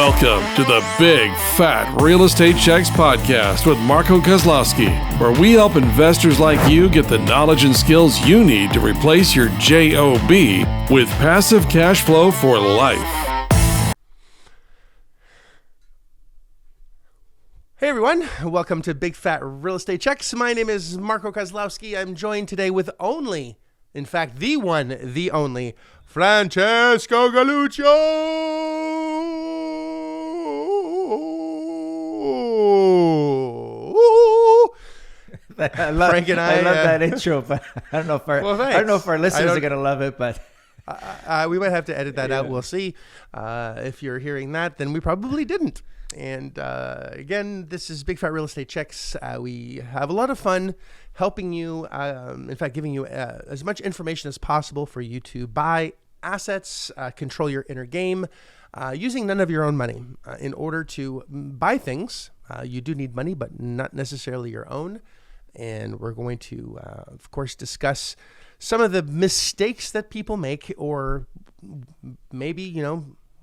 Welcome to the Big Fat Real Estate Checks podcast with Marco Kozlowski, where we help investors like you get the knowledge and skills you need to replace your JOB with passive cash flow for life. Hey everyone, welcome to Big Fat Real Estate Checks. My name is Marco Kozlowski. I'm joined today with the one, the only, Francesco Galluccio. I love that intro, but I don't know if our listeners are gonna love it, but we might have to edit that out. We'll see. If you're hearing that, then we probably didn't. And again, this is Big Fat Real Estate Checks. We have a lot of fun helping you, in fact, giving you as much information as possible for you to buy assets, control your inner game, using none of your own money. In order to buy things, you do need money, but not necessarily your own. And we're going to, of course, discuss some of the mistakes that people make, or maybe,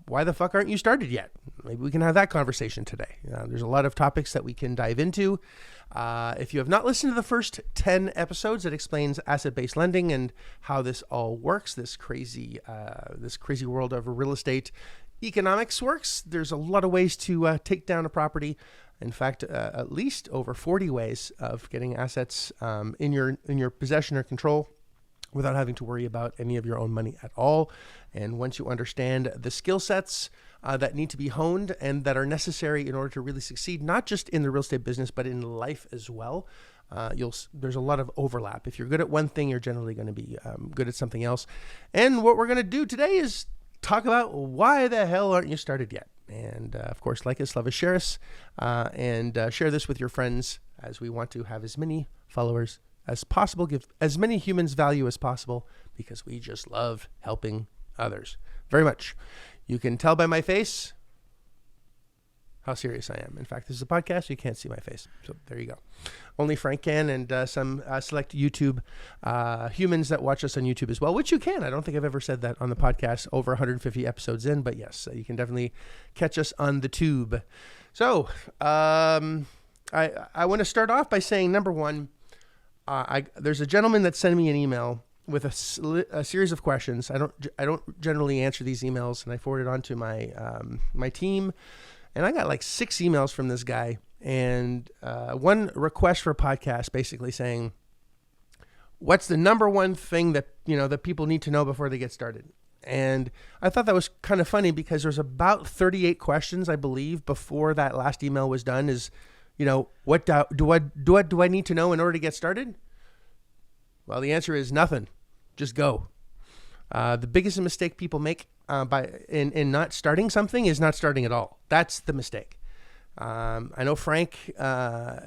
why the fuck aren't you started yet? Maybe we can have that conversation today. There's a lot of topics that we can dive into. If you have not listened to the first 10 episodes, it explains asset-based lending and how this all works, this crazy world of real estate economics works. There's a lot of ways to take down a property. In fact, at least over 40 ways of getting assets in your possession or control without having to worry about any of your own money at all. And once you understand the skill sets that need to be honed and that are necessary in order to really succeed, not just in the real estate business, but in life as well, there's a lot of overlap. If you're good at one thing, you're generally going to be good at something else. And what we're going to do today is talk about why the hell aren't you started yet? And of course, like us, love us, share us, and share this with your friends, as we want to have as many followers as possible, give as many humans value as possible, because we just love helping others very much. You can tell by my face how serious I am. In fact, this is a podcast, so you can't see my face. So there you go. Only Frank can, and some select YouTube humans that watch us on YouTube as well, which you can. I don't think I've ever said that on the podcast over 150 episodes in, but yes, you can definitely catch us on the tube. So I want to start off by saying, number one, there's a gentleman that sent me an email with a series of questions. I don't generally answer these emails, and I forwarded on to my team. And I got like 6 emails from this guy, and one request for a podcast, basically saying, what's the number one thing that that people need to know before they get started? And I thought that was kind of funny, because there's about 38 questions, I believe, before that last email was done. Is, what do I need to know in order to get started? Well, the answer is nothing. Just go. The biggest mistake people make in not starting something is not starting at all. That's the mistake. I know, Frank,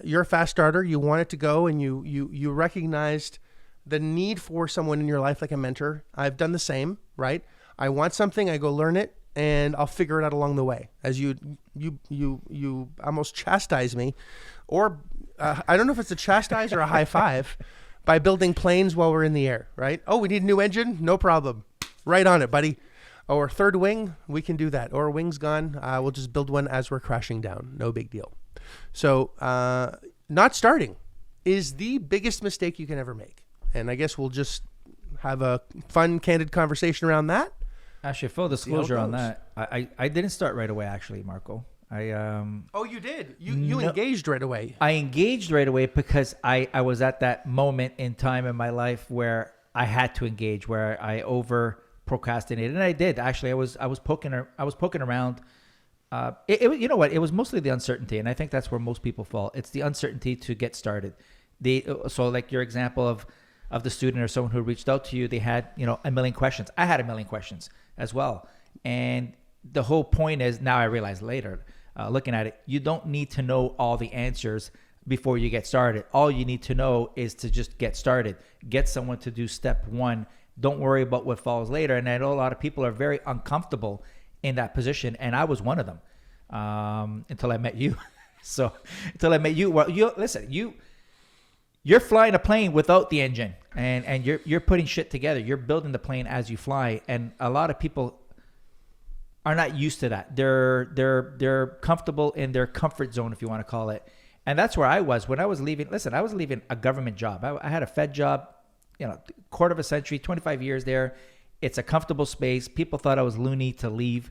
you're a fast starter. You want it to go, and you recognized the need for someone in your life, like a mentor. I've done the same, right? I want something, I go learn it, and I'll figure it out along the way. As you almost chastise me, or I don't know if it's a chastise or a high five, by building planes while we're in the air, right? Oh, we need a new engine? No problem. Right on it, buddy. Or third wing, we can do that. Or a wing's gone, we'll just build one as we're crashing down. No big deal. So not starting is the biggest mistake you can ever make. And I guess we'll just have a fun, candid conversation around that. Actually, full disclosure on that, I didn't start right away, actually, Marco. Oh, you did? You engaged right away. I engaged right away because I was at that moment in time in my life where I had to engage, where I over procrastinated, and I did. Actually, I was poking around. You know what? It was mostly the uncertainty, and I think that's where most people fall. It's the uncertainty to get started. So like your example of the student or someone who reached out to you, they had a million questions. I had a million questions as well, and the whole point is, now I realize later, looking at it, you don't need to know all the answers before you get started. All you need to know is to just get started. Get someone to do step one. Don't worry about what follows later. And I know a lot of people are very uncomfortable in that position, and I was one of them until I met you. So until I met you, well, you're flying a plane without the engine, and you're putting shit together. You're building the plane as you fly, and a lot of people are not used to that. They're comfortable in their comfort zone, if you want to call it. And that's where I was when I was leaving. Listen, I was leaving a government job. I had a Fed job, quarter of a century, 25 years there. It's a comfortable space. People thought I was loony to leave.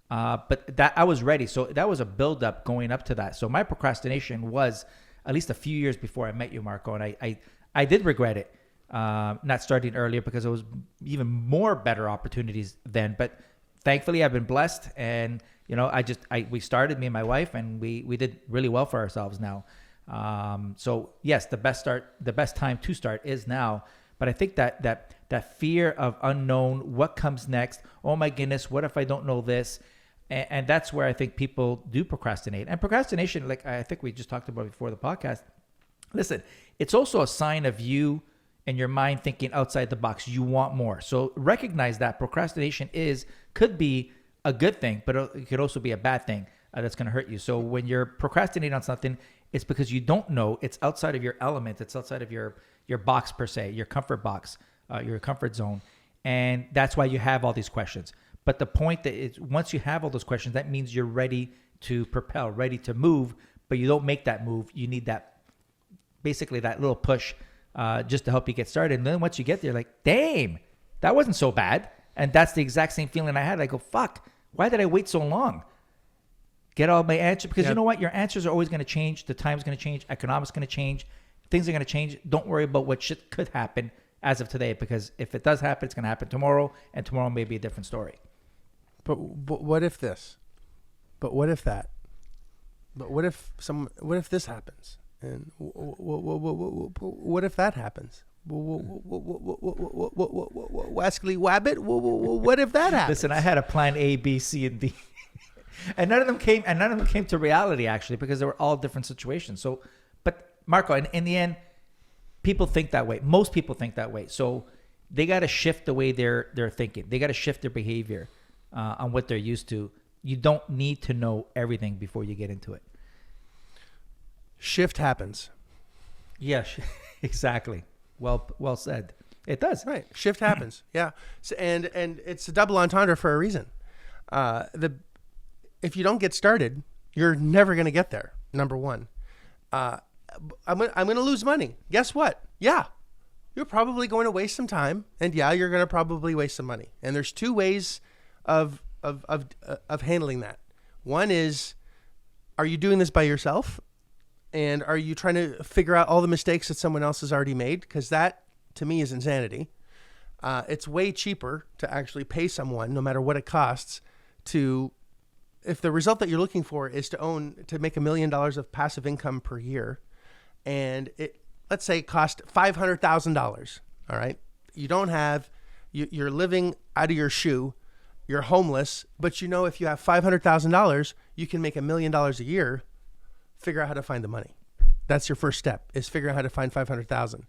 But that I was ready. So that was a buildup going up to that. So my procrastination was at least a few years before I met you, Marco. And I did regret it, not starting earlier, because there was even more better opportunities then. But thankfully I've been blessed, and we started, me and my wife, and we did really well for ourselves now. So yes, the best time to start is now. But I think that fear of unknown, what comes next? Oh my goodness, what if I don't know this? And that's where I think people do procrastinate. And procrastination, like I think we just talked about before the podcast, listen, it's also a sign of you and your mind thinking outside the box. You want more. So recognize that procrastination could be a good thing, but it could also be a bad thing that's going to hurt you. So when you're procrastinating on something, it's because you don't know. It's outside of your element. It's outside of your box per se, your comfort box, your comfort zone. And that's why you have all these questions. But the point that is, once you have all those questions, that means you're ready to propel, ready to move, but you don't make that move. You need basically that little push just to help you get started. And then once you get there, like, damn, that wasn't so bad. And that's the exact same feeling I had. I go, fuck, why did I wait so long? Get all my answers. Because you know what? Your answers are always going to change. The time's going to change. Economics going to change. Things are going to change. Don't worry about what shit could happen as of today, because if it does happen, it's going to happen tomorrow, and tomorrow may be a different story. But what if this? But what if that? But what if this happens? And what if that happens? Wascally Wabbit? What if that happens? Listen, I had a plan A, B, C, and D. And none of them came to reality, actually, because they were all different situations. So, but Marco, in the end, people think that way. Most people think that way. So they got to shift the way they're thinking. They got to shift their behavior on what they're used to. You don't need to know everything before you get into it. Shift happens. Yeah, exactly. Well said. It does. Right. Shift happens. Yeah. So, and it's a double entendre for a reason. If you don't get started, you're never going to get there. Number one. I'm going to lose money. Guess what? Yeah. You're probably going to waste some time, and yeah, you're going to probably waste some money. And there's two ways of handling that. One is, are you doing this by yourself? And are you trying to figure out all the mistakes that someone else has already made? Because that, to me, is insanity. It's way cheaper to actually pay someone, no matter what it costs, if the result that you're looking for is to make $1 million of passive income per year, and let's say it cost $500,000. All right. You're living out of your shoe. You're homeless, but if you have $500,000, you can make $1 million a year. Figure out how to find the money. That's your first step, is figure out how to find 500,000.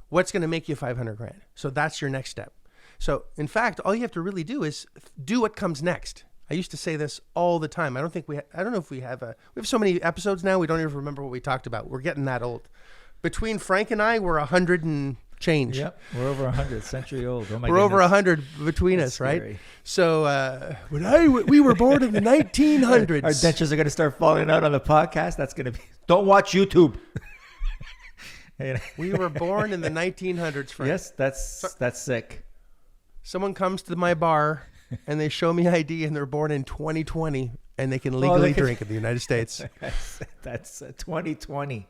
What's going to make you 500 grand? So that's your next step. So in fact, all you have to really do is do what comes next. I used to say this all the time. I don't know if we have so many episodes now. We don't even remember what we talked about. We're getting that old. Between Frank and I, we're 100 and change. Yep, we're over 100, century old. Oh my we're goodness. Over 100 between That's us, right? scary. So we were born in the 1900s. Our dentures are going to start falling out on the podcast. That's going to be. Don't watch YouTube. We were born in the 1900s, Frank. Yes, that's sick. Someone comes to my bar and they show me ID and they're born in 2020 and they can legally drink in the United States. That's 2020.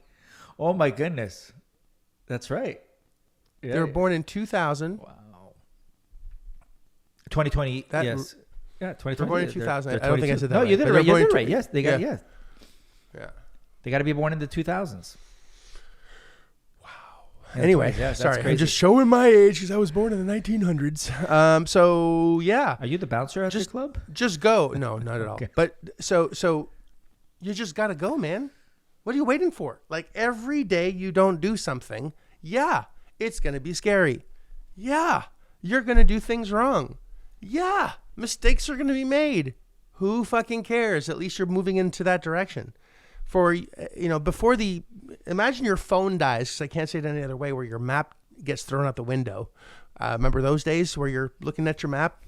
Oh my goodness. That's right. Yeah. They were born in 2000. Wow. 2020. Yes. Yeah, 2020. They're born in 2000. They're I don't think I said that. No, right. you did it right. You did it right. Yes, they got. Yeah. They got to be born in the 2000s. Wow. Anyway, sorry, I'm just showing my age because I was born in the 1900s. So yeah. Are you the bouncer at this club? Just go. No, not at all. Okay. But so you just got to go, man. What are you waiting for? Like every day you don't do something. Yeah. It's going to be scary. Yeah. You're going to do things wrong. Yeah. Mistakes are going to be made. Who fucking cares? At least you're moving into that direction. Imagine your phone dies, because I can't say it any other way, where your map gets thrown out the window. Remember those days where you're looking at your map?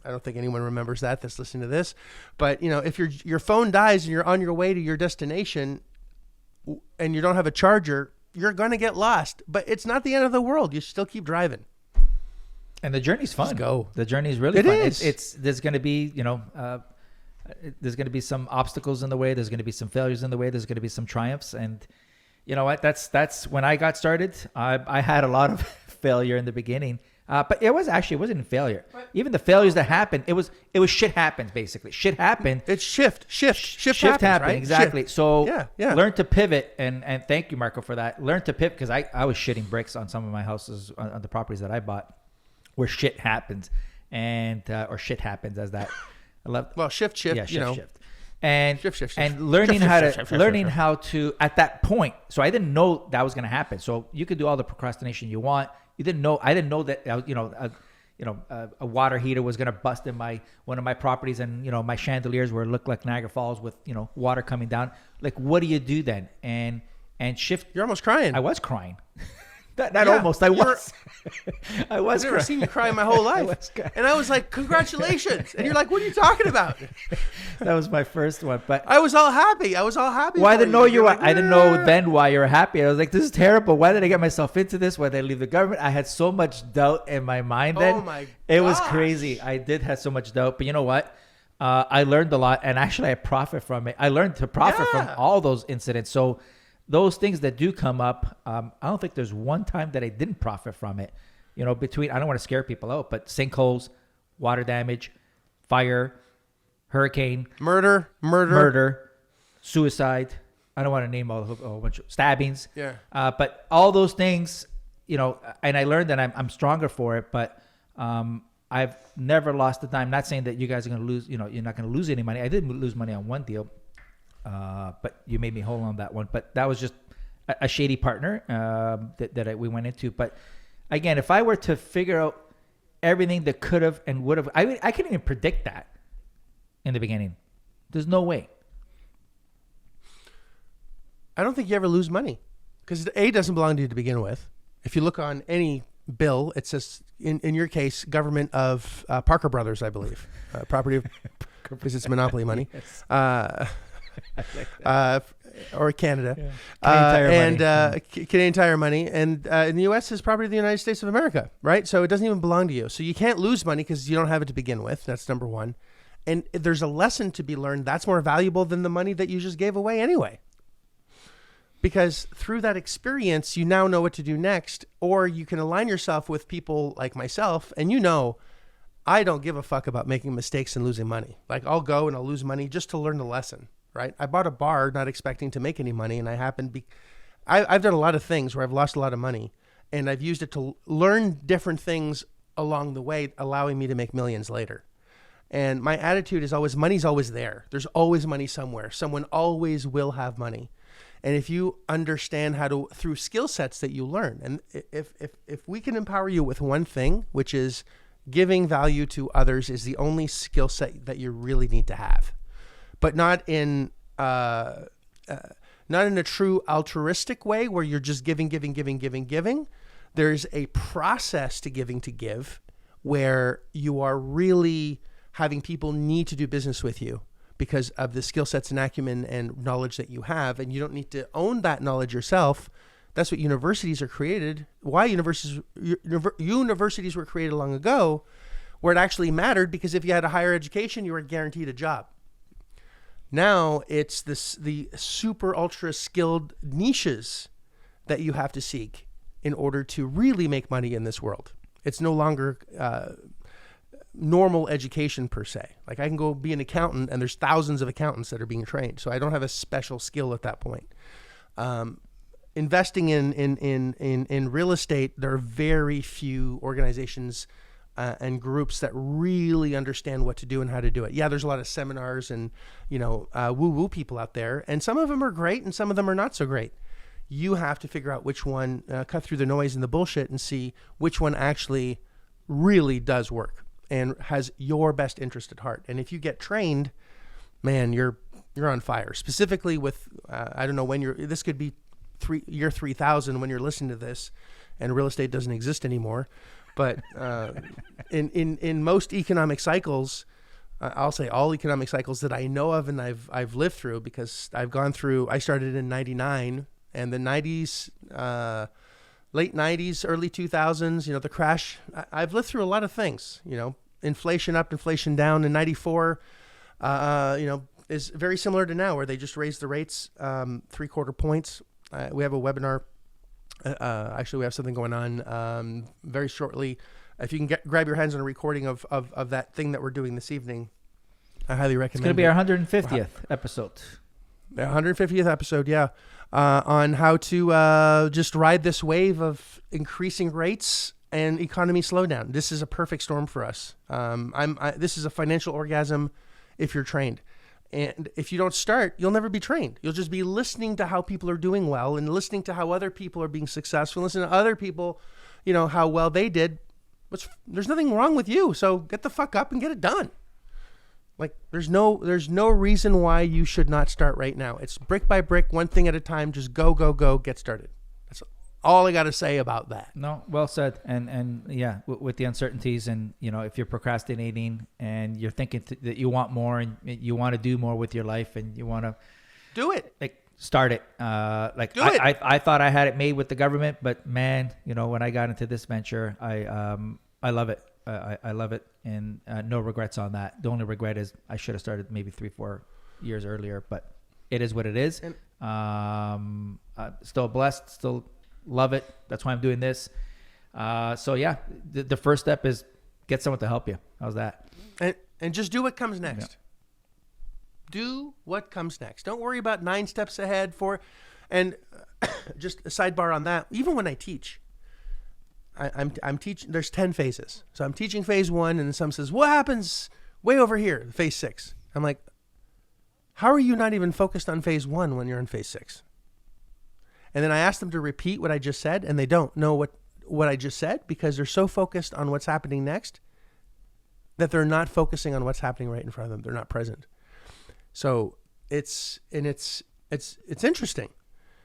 I don't think anyone remembers that's listening to this. But, if your phone dies and you're on your way to your destination and you don't have a charger, you're going to get lost. But it's not the end of the world. You still keep driving. And the journey's fun. Just go. The journey's really fun. It is. There's going to be, there's going to be some obstacles in the way. There's going to be some failures in the way. There's going to be some triumphs. And you know what? That's when I got started. I had a lot of failure in the beginning. But it wasn't failure. Even the failures that happened, it was shit happens, basically. Shit happened. It's shift happens, happened, right? exactly. Shift. So Yeah. learn to pivot, and thank you, Marco, for that. Learn to pivot, because I was shitting bricks on some of my houses, on the properties that I bought, where shit happens, and or shit happens as that. I love. Well, shift. Yeah, shift. And Shift. and learning how to at that point. So I didn't know that was going to happen. So you could do all the procrastination you want. I didn't know that a water heater was going to bust in one of my properties, and my chandeliers were looked like Niagara Falls with water coming down. Like, what do you do then? And shift. You're almost crying. I was crying. Almost. I was. I was. I've never seen you cry my whole life. And I was like, congratulations. And you're like, what are you talking about? That was my first one. But I was all happy. Well, I didn't know I didn't know then why you were happy. I was like, this is terrible. Why did I get myself into this? Why did I leave the government? I had so much doubt in my mind then. Oh my gosh. It was crazy. I did have so much doubt. But you know what? I learned a lot. And actually, I profit from it. I learned to profit from all those incidents. So those things that do come up, I don't think there's one time that I didn't profit from it. Between, I don't want to scare people out, but sinkholes, water damage, fire, hurricane, murder, suicide. I don't want to name a whole bunch of stabbings. Yeah. But all those things, and I learned that I'm stronger for it, but I've never lost a dime. Not saying that you guys are going to lose, you're not going to lose any money. I did lose money on one deal. But you made me whole on that one. But that was just a shady partner that we went into. But again, if I were to figure out everything that could have and would have, I couldn't even predict that in the beginning. There's no way. I don't think you ever lose money, because A, doesn't belong to you to begin with. If you look on any bill, it says, in your case, government of Parker Brothers, I believe, property of, because it's monopoly money. Yes. Or Canada, Canadian Tire money, and in the U.S. is property of the United States of America, right? So it doesn't even belong to you. So you can't lose money because you don't have it to begin with. That's number one. And there's a lesson to be learned that's more valuable than the money that you just gave away anyway. Because through that experience, you now know what to do next, or you can align yourself with people like myself, and I don't give a fuck about making mistakes and losing money. Like, I'll go and I'll lose money just to learn the lesson. Right? I bought a bar not expecting to make any money, and I've done a lot of things where I've lost a lot of money, and I've used it to learn different things along the way, allowing me to make millions later. And my attitude is always, money's always there. There's always money somewhere. Someone always will have money. And if you understand how to, through skill sets that you learn, and if we can empower you with one thing, which is giving value to others, is the only skill set that you really need to have. But not in a true altruistic way where you're just giving. There's a process to give where you are really having people need to do business with you because of the skill sets and acumen and knowledge that you have, and you don't need to own that knowledge yourself. That's what universities are created. Why universities were created long ago, where it actually mattered, because if you had a higher education, you were guaranteed a job. Now it's the super ultra skilled niches that you have to seek in order to really make money in this world. It's no longer normal education per se. Like, I can go be an accountant, and there's thousands of accountants that are being trained. So I don't have a special skill at that point. Investing in real estate, there are very few organizations and groups that really understand what to do and how to do it. Yeah, there's a lot of seminars and, woo-woo people out there, and some of them are great and some of them are not so great. You have to figure out which one, cut through the noise and the bullshit and see which one actually really does work and has your best interest at heart. And if you get trained, man, you're on fire. Specifically with, I don't know when this could be year 3000 when you're listening to this and real estate doesn't exist anymore. But in most economic cycles, I'll say all economic cycles that I know of and I've lived through, because I've gone through. I started in '99 and the '90s, late '90s, early 2000s. You know, the crash. I've lived through a lot of things. You know, inflation up, inflation down. In '94, you know, is very similar to now, where they just raised the rates 3/4 points. We have a webinar. Actually, we have something going on very shortly. If you can grab your hands on a recording of that thing that we're doing this evening, I highly recommend it. It's going to be our 150th episode. The 150th episode, yeah. On how to just ride this wave of increasing rates and economy slowdown. This is a perfect storm for us. This is a financial orgasm if you're trained. And if you don't start, you'll never be trained. You'll just be listening to how people are doing well and listening to how other people are being successful, listening to other people, you know, how well they did. There's nothing wrong with you. So get the fuck up and get it done. Like there's no reason why you should not start right now. It's brick by brick, one thing at a time. Just go, get started. That's all I got to say about that. No, well said. And yeah, with the uncertainties, and you know, if you're procrastinating and you're thinking that you want more and you want to do more with your life and you want to do it, like start it. Do it. I thought I had it made with the government, but man, you know, when I got into this venture, I love it. I love it, and no regrets on that. The only regret is I should have started maybe 3-4 years earlier, but it is what it is. Still blessed, still love it. That's why I'm doing this. So yeah, the first step is get someone to help you. How's that? And just do what comes next. Yeah. Do what comes next. Don't worry about 9 steps ahead. And just a sidebar on that. Even when I teach, I'm teaching. There's 10 phases. So I'm teaching phase 1, and someone says, "What happens way over here, phase 6?" I'm like, "How are you not even focused on phase 1 when you're in phase 6?" And then I ask them to repeat what I just said, and they don't know what I just said because they're so focused on what's happening next that they're not focusing on what's happening right in front of them. They're not present. So it's interesting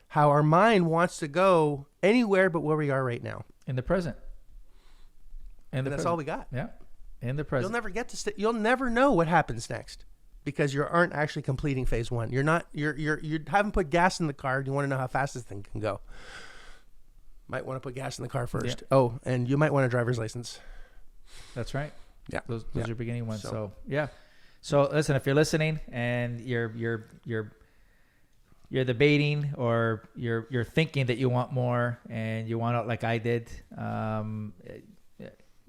how our mind wants to go anywhere but where we are right now. In the present. And that's all we got. Yeah. In the present. You'll never get to you'll never know what happens next because you aren't actually completing phase 1. You haven't put gas in the car. You want to know how fast this thing can go. Might want to put gas in the car first. Yeah. Oh, and you might want a driver's license. That's right. Yeah. Those are beginning ones. So yeah. So listen, if you're listening and you're debating or you're thinking that you want more and you want it like I did,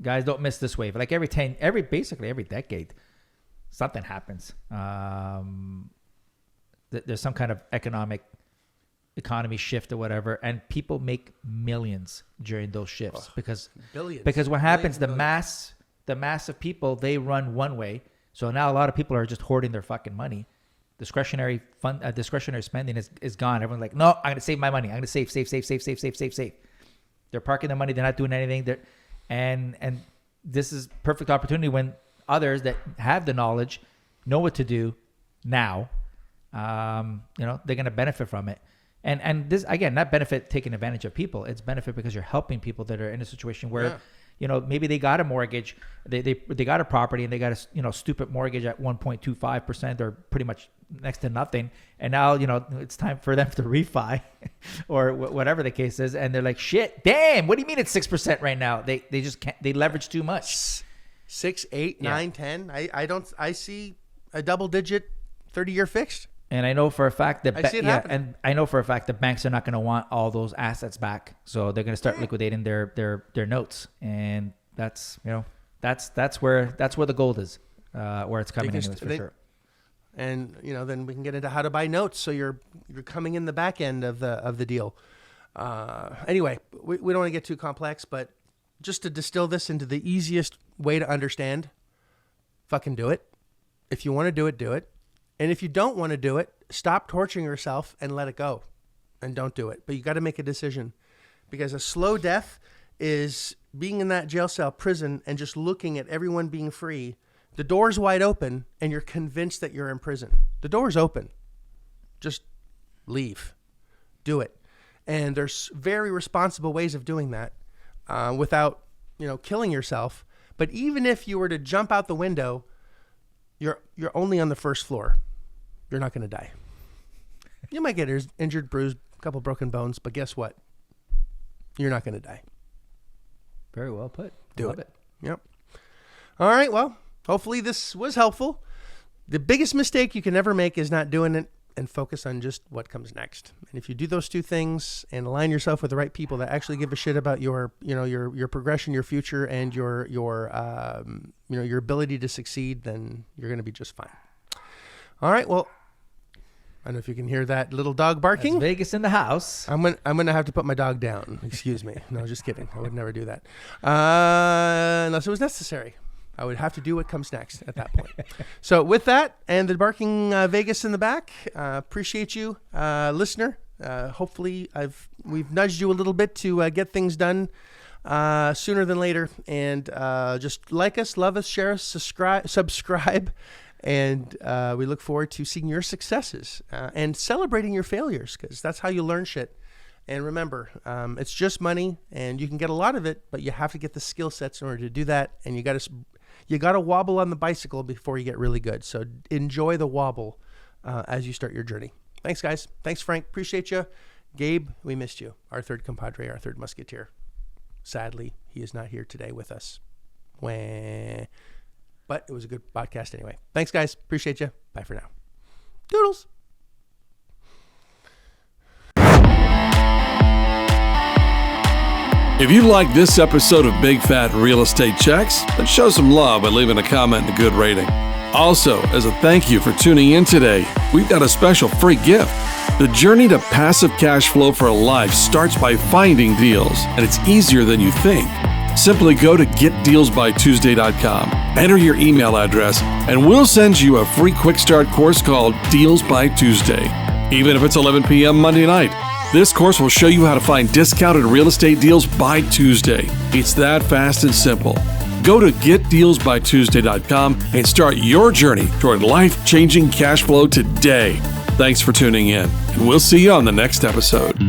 guys, don't miss this wave. Like basically every decade, something happens. There's some kind of economy shift or whatever, and people make millions during those shifts because billions. Because what happens, the mass of people, they run one way. So now a lot of people are just hoarding their fucking money. Discretionary spending is gone. Everyone's like, no, I'm going to save my money. I'm going to save. They're parking their money. They're not doing anything. And this is perfect opportunity when others that have the knowledge know what to do now. They're going to benefit from it. And this, again, not benefit taking advantage of people. It's benefit because you're helping people that are in a situation where, maybe they got a mortgage, they got a property and they got a, stupid mortgage at 1.25% or pretty much next to nothing. And now, it's time for them to refi or whatever the case is. And they're like, shit, damn, what do you mean it's 6% right now? They just can't, they leverage too much. 6, 8, 9, 10. I see a double digit 30-year fixed. And I know for a fact that I know for a fact that banks are not going to want all those assets back, so they're going to start liquidating their notes, and that's where the gold is, where it's coming anyways for sure. And then we can get into how to buy notes, so you're coming in the back end of the deal. Anyway, we don't want to get too complex, but just to distill this into the easiest way to understand, fucking do it. If you want to do it, do it. And if you don't want to do it, stop torturing yourself and let it go and don't do it. But you got to make a decision, because a slow death is being in that jail cell, prison, and just looking at everyone being free. The door's wide open and you're convinced that you're in prison. The door's open. Just leave. Do it. And there's very responsible ways of doing that without, killing yourself. But even if you were to jump out the window, you're only on the first floor. You're not going to die. You might get injured, bruised, a couple broken bones, but guess what? You're not going to die. Very well put. Do it. Yep. All right. Well, hopefully this was helpful. The biggest mistake you can ever make is not doing it and focus on just what comes next. And if you do those two things and align yourself with the right people that actually give a shit about your progression, your future, and your ability to succeed, then you're going to be just fine. All right. Well, I don't know if you can hear that little dog barking. That's Vegas in the house. I'm gonna have to put my dog down. Excuse me. No, just kidding. I would never do that unless it was necessary. I would have to do what comes next at that point. So with that and the barking Vegas in the back, appreciate you, listener. Hopefully we've nudged you a little bit to get things done sooner than later. And just like us, love us, share us, subscribe. And we look forward to seeing your successes and celebrating your failures, because that's how you learn shit. And remember, it's just money, and you can get a lot of it, but you have to get the skill sets in order to do that. And you got to wobble on the bicycle before you get really good. So enjoy the wobble as you start your journey. Thanks, guys. Thanks, Frank. Appreciate you. Gabe, we missed you. Our third compadre, our third musketeer. Sadly, he is not here today with us. Wah. But it was a good podcast anyway. Thanks, guys. Appreciate you. Bye for now. Doodles. If you like this episode of Big Fat Real Estate Checks, then show some love by leaving a comment and a good rating. Also, as a thank you for tuning in today, we've got a special free gift. The journey to passive cash flow for a life starts by finding deals, and it's easier than you think. Simply go to getdealsbytuesday.com, enter your email address, and we'll send you a free quick start course called Deals by Tuesday. Even if it's 11 p.m. Monday night, this course will show you how to find discounted real estate deals by Tuesday. It's that fast and simple. Go to getdealsbytuesday.com and start your journey toward life-changing cash flow today. Thanks for tuning in, and we'll see you on the next episode.